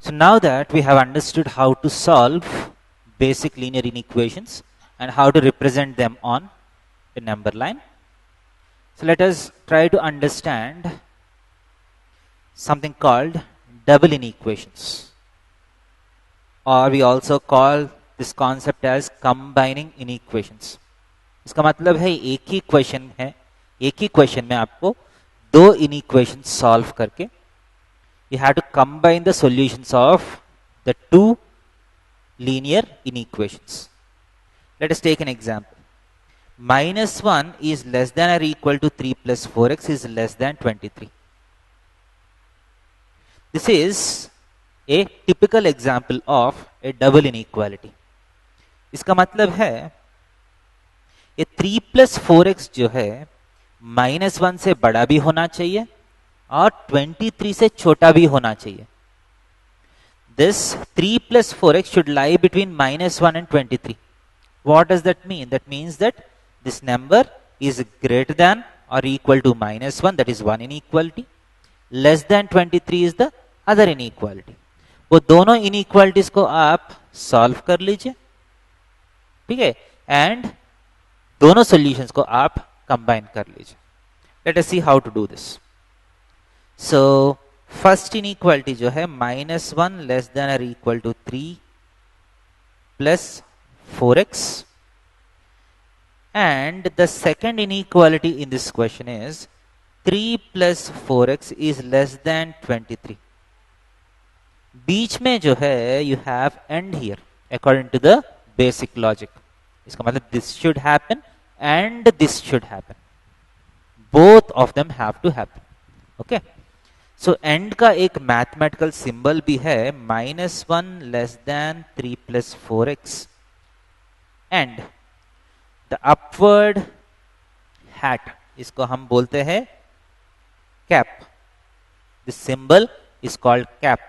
So now that we have understood how to solve basic linear inequations and how to represent them on a number line, so let us try to understand something called double inequations, or we also call this concept as combining inequations. इसका मतलब है एक ही question में आपको दो inequation solve करके you have to combine the solutions of the two linear inequations. Let us take an example. Minus 1 is less than or equal to 3 plus 4x is less than 23. This is a typical example of a double inequality. इसका मतलब है ये 3 plus 4x जो है minus 1 से बड़ा भी होना चाहिए और 23 से छोटा भी होना चाहिए. This 3 plus 4x should lie between minus 1 and 23. What does that mean? That means that this number is greater than or equal to minus 1, that is one inequality. Less than 23 is the other inequality. वो दोनों inequalities को आप solve कर लीजिए, ठीक है, and दोनों solutions को आप combine कर लीजिए. Let us see how to do this. So first inequality जो है -1 less than or equal to 3 plus 4x, and the second inequality in this question is 3 plus 4x is less than 23. बीच में जो है you have end here according to the basic logic. इसका मतलब this should happen and this should happen. Both of them have to happen. Okay. So end का एक mathematical symbol भी है -1 less than 3 plus 4x, and the upward hat इसको हम बोलते हैं cap. This symbol is called cap.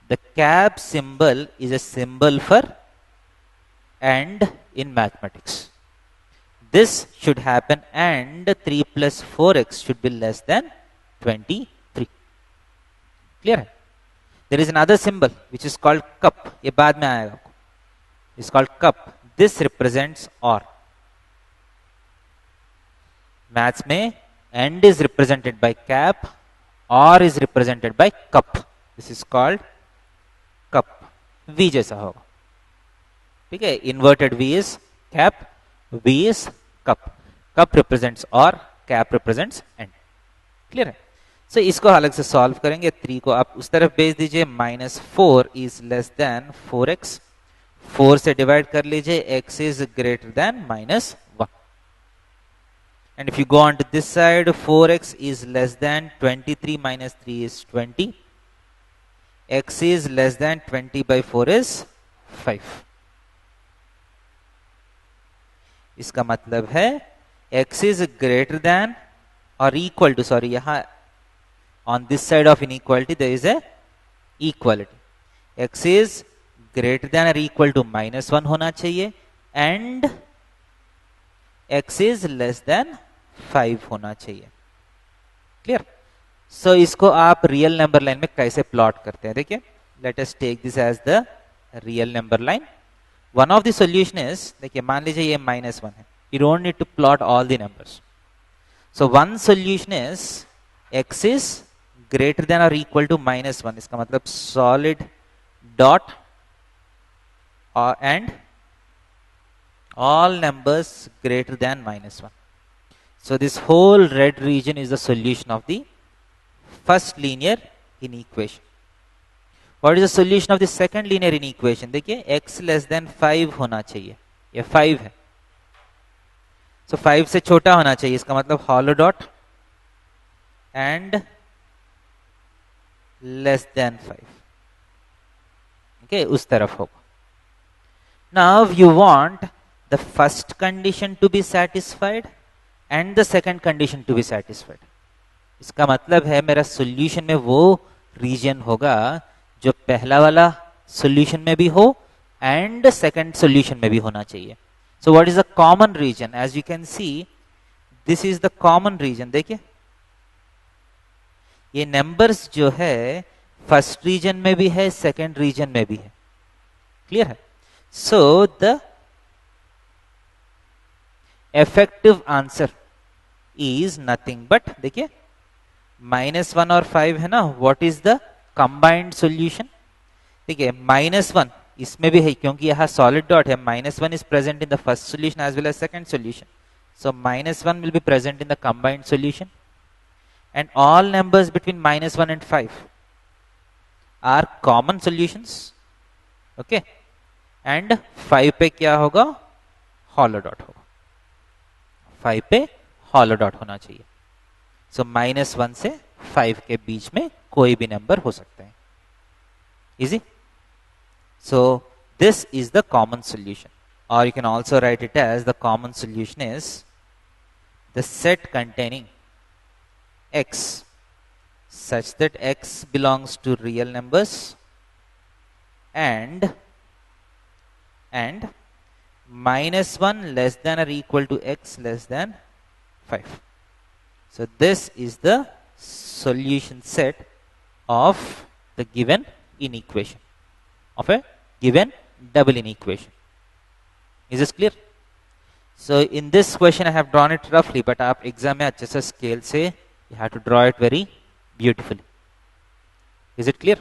The cap symbol is a symbol for and in mathematics. This should happen and 3 plus 4x should be less than 23. Clear है? There is another symbol which is called cup. ये बाद में आएगा आपको. It's called cup. This represents or. Maths में and is represented by cap, or is represented by cup. This is called cup. V जैसा होगा, ठीक है. Inverted V is cap, V is cup. Cup represents or, cap represents and. Clear है? So इसको अलग से solve करेंगे. 3 को आप उस तरफ भेज दीजिए. -4 is less than 4x. 4 से डिवाइड कर लीजिए. x is greater than -1. And if you go on to this side, 4x is less than 23 minus 3 is 20. X is less than 20 by 4 is 5. इसका मतलब है x is greater than or equal to, sorry, यहाँ on this side of inequality there is a equality. X is greater than or equal to -1 होना चाहिए and x is less than 5 होना चाहिए. Clear? सो इसको आप रियल नंबर लाइन में कैसे plot करते हैं देखिए. Let us take this as the real number line. One of the solution is, देखिए मान लीजिए ये -1 है. You don't need to plot all the numbers. So one solution is x is greater than or equal to -1. इसका मतलब solid dot and all numbers greater than -1. So this whole red region is the solution of the first linear inequation. What is the solution of the second linear inequation? देखिए x less than 5 होना चाहिए. ये 5 है. So 5 से छोटा होना चाहिए. इसका मतलब hollow dot and less than 5. Okay, उस तरफ होगा. Now you want the first condition to be satisfied and the second condition to be satisfied. इसका मतलब है मेरा solution में वो region होगा जो पहला वाला solution में भी हो and second solution में भी होना चाहिए. So what is the common region? As you can see, this is the common region. देखिए ये नंबर्स जो है फर्स्ट रीजन में भी है, सेकंड रीजन में भी है। क्लियर है? So the effective answer is nothing but, देखिए -1 और 5 है ना, what is the combined solution? ठीक है, -1 इसमें भी है क्योंकि यहां सॉलिड डॉट है, -1 is present in the first solution as well as second solution. So -1 will be present in the combined solution, and all numbers between -1 and 5 are common solutions. Okay, and 5 पे क्या होगा? Hollow dot होगा, 5 पे hollow dot होना चाहिए। सो -1 से 5 के बीच में कोई भी नंबर हो सकते हैं। Easy? So this is the common solution, or you can also write it as the common solution is the set containing x such that x belongs to real numbers and -1 less than or equal to x less than 5. So this is the solution set of the given inequation, of a given double inequation. Is this clear? So in this question I have drawn it roughly, but आप exam में अच्छे से scale से you have to draw it very beautifully. Is it clear?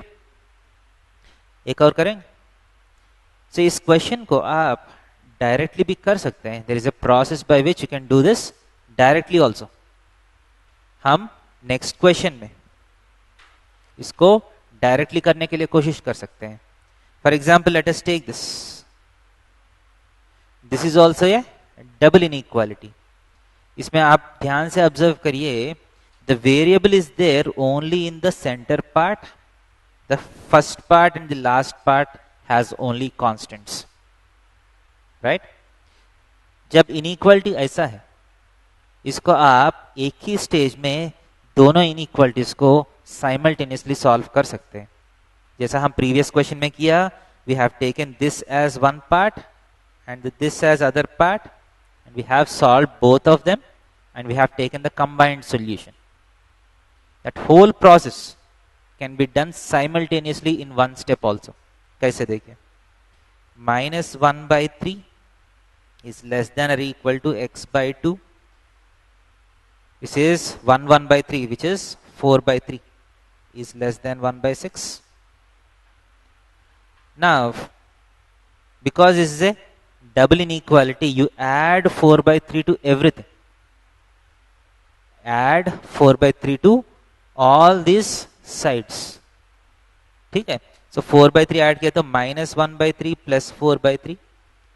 एक और करेंगे। So इस question को आप डायरेक्टली भी कर सकते हैं। There is a process by which you can do this directly also. हम नेक्स्ट क्वेश्चन में इसको डायरेक्टली करने के लिए कोशिश कर सकते हैं। For example, let us take this. This is also a double inequality. इसमें आप ध्यान से ऑब्जर्व करिए, the variable is there only in the center part. The first part and the last part has only constants. Right? जब inequality ऐसा है, इसको आप एक ही स्टेज में दोनों inequalities को साइमल्टेनियसली सॉल्व कर सकते हैं। जैसा हम प्रीवियस क्वेश्चन में किया, we have taken this as one part and this as other part, and we have solved both of them, and we have taken the combined solution. That whole process can be done simultaneously in one step also. कैसे देखिए, -1/3 is less than or equal to x by 2. This is 1/3, which is 4/3, is less than 1/6. Now, because this is a double inequality, you add 4/3 to everything. Add 4/3 to all these sides. ठीक है? So 4/3 add किया तो -1/3 plus 4/3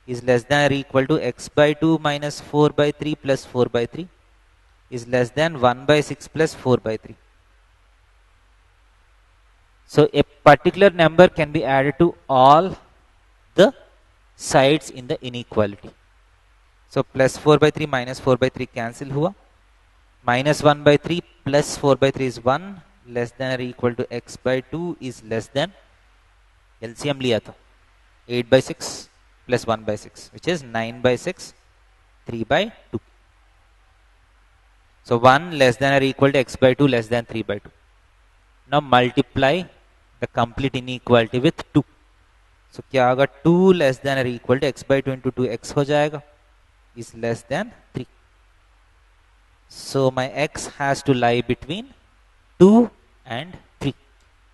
is less than or equal to x by 2 minus 4/3 plus 4/3 is less than 1/6 plus 4/3. So a particular number can be added to all the sides in the inequality. So plus 4/3 minus 4/3 cancel हुआ, -1/3 plus 4/3 is 1, less than or equal to x by 2 is less than, LCM लिया था 8/6 plus 1/6, which is 9/6, 3/2. So 1 less than or equal to x by 2 less than 3/2. Now multiply the complete inequality with 2. So क्या होगा, 2 less than or equal to x by 2 into 2x हो जाएगा, is less than 3. So my x has to lie between 2 and 3.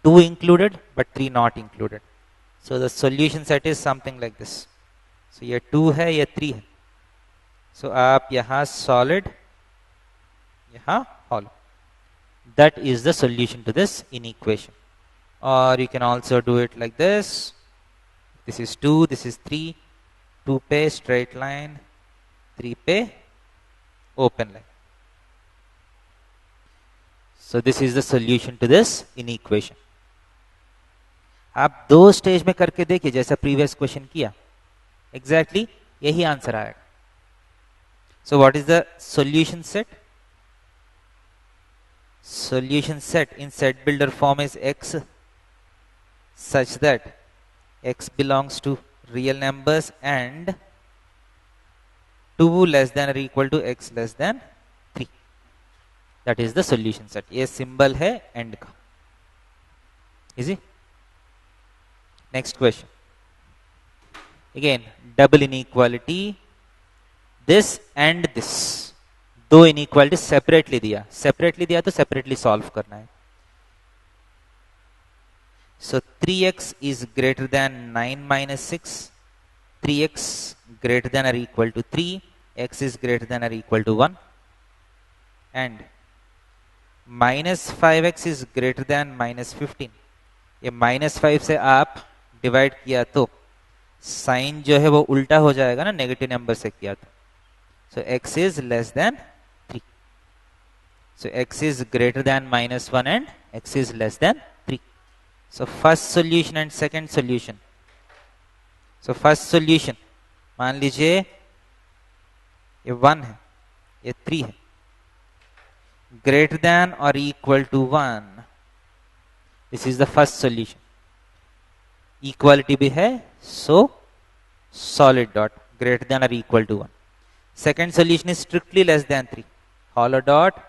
2 included but 3 not included. So the solution set is something like this. So ये 2 है, ये 3 है. So आप यहाँ solid, यहाँ hollow. That is the solution to this inequation. Or you can also do it like this. This is 2, this is 3. 2 पे straight line, 3 पे open line. So this is the solution to this inequation. आप दो stage में करके देखिए, जैसा previous question किया, exactly यही आंसर आएगा. So what is the solution set? Solution set in set builder form is x such that x belongs to real numbers and 2 less than or equal to x less than 3. That is the solution set. ये symbol है and का. Easy. Next question. Again double inequality, this and this, दो inequality separately दिया तो separately solve करना है. So 3x is greater than 9 minus 6, 3x greater than or equal to 3, x is greater than or equal to 1, and minus 5x is greater than minus 15. ये minus 5 से आप divide किया तो sign जो है वो उल्टा हो जाएगा ना, नेगेटिव नंबर से किया तो. So x is less than 3. So x is greater than minus 1 and x is less than 3. So first solution and second solution. So first solution, मान लीजिए ये 1 है, ये 3 है, greater than or equal to 1. This is the first solution. Equality भी है, so solid dot greater than or equal to 1. Second solution is strictly less than 3. Hollow dot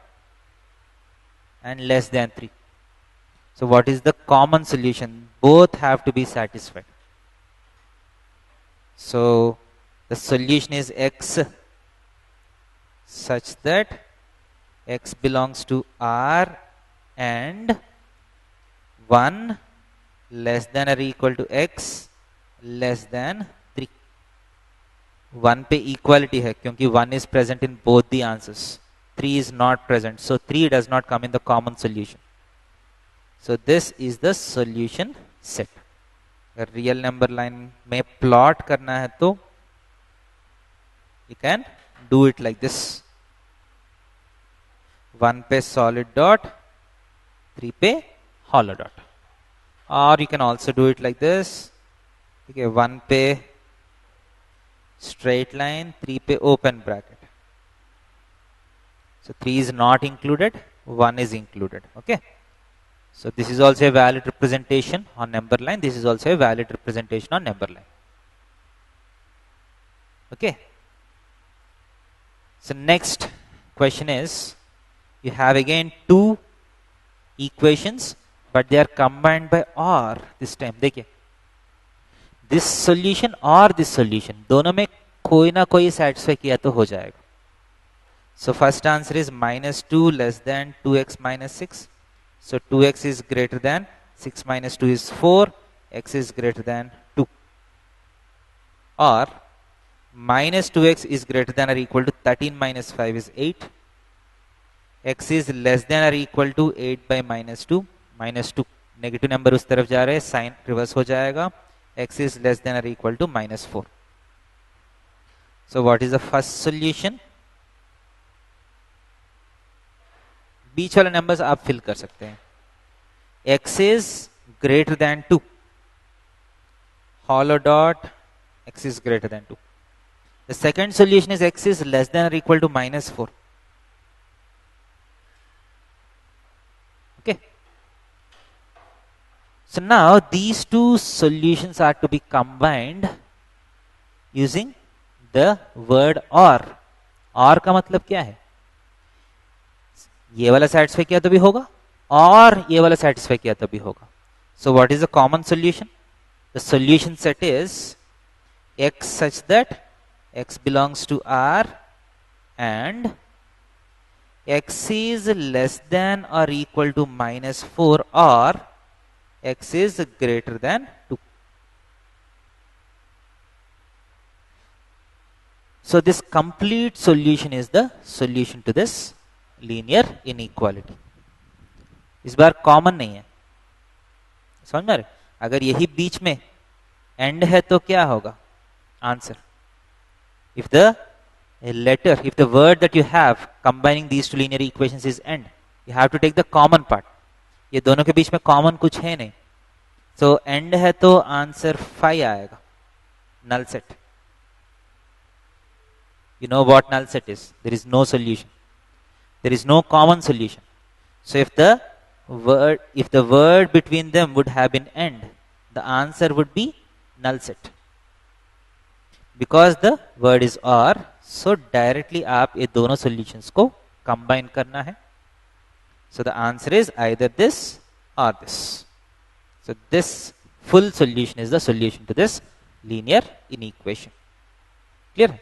and less than 3. So what is the common solution? Both have to be satisfied. So the solution is x such that x belongs to R and 1 less than or equal to x less than 3. 1 पे equality है क्योंकि 1 is present in both the answers. 3 is not present. So 3 does not come in the common solution. So this is the solution set. अगर real number line में plot करना है तो you can do it like this. 1 पे solid dot, 3 पे hollow dot. Or you can also do it like this. Okay, 1 पे straight line, 3 पे open bracket. So 3 is not included, 1 is included. Okay. So this is also a valid representation on number line. This is also a valid representation on number line. Okay. So next question is, you have again two equations, but they are combined by OR this time. देखिए, this solution or this solution, दोनों में कोई ना कोई satisfy किया तो हो जाएगा. So first answer is minus 2 less than 2x minus 6. So 2x is greater than 6 minus 2 is 4, x is greater than 2. Or minus 2x is greater than or equal to 13 minus 5 is 8. x is less than or equal to 8 by minus 2. Minus 2. Negative number उस तरफ जा रहे हैं, sign reverse हो जाएगा. x is less than or equal to minus 4. So what is the first solution? बीच वाले numbers आप fill कर सकते हैं. x is greater than 2. Hollow dot, x is greater than 2. The second solution is x is less than or equal to minus 4. Okay. So now these two solutions are to be combined using the word OR. OR का मतलब क्या है? ये वाला satisfy किया तो भी होगा और ये वाला satisfy किया तो भी होगा. So what is the common solution? The solution set is x such that x belongs to R and x is less than or equal to minus 4 or x is greater than 2. So this complete solution is the solution to this linear inequality. इस बार common नहीं है, समझ में? अगर यही बीच में and है तो क्या होगा answer? If the letter, if the word that you have combining these two linear equations is end, you have to take the common part. ये दोनों के बीच में कॉमन कुछ है नहीं, so end है तो आंसर 5 आएगा. null set. You know what null set is? There is no solution. There is no common solution. So if the word between them would have been end, the answer would be null set. Because the word is OR, so directly आप ये दोनों solutions को combine करना है. So the answer is either this or this. So this full solution is the solution to this linear inequation. Clear?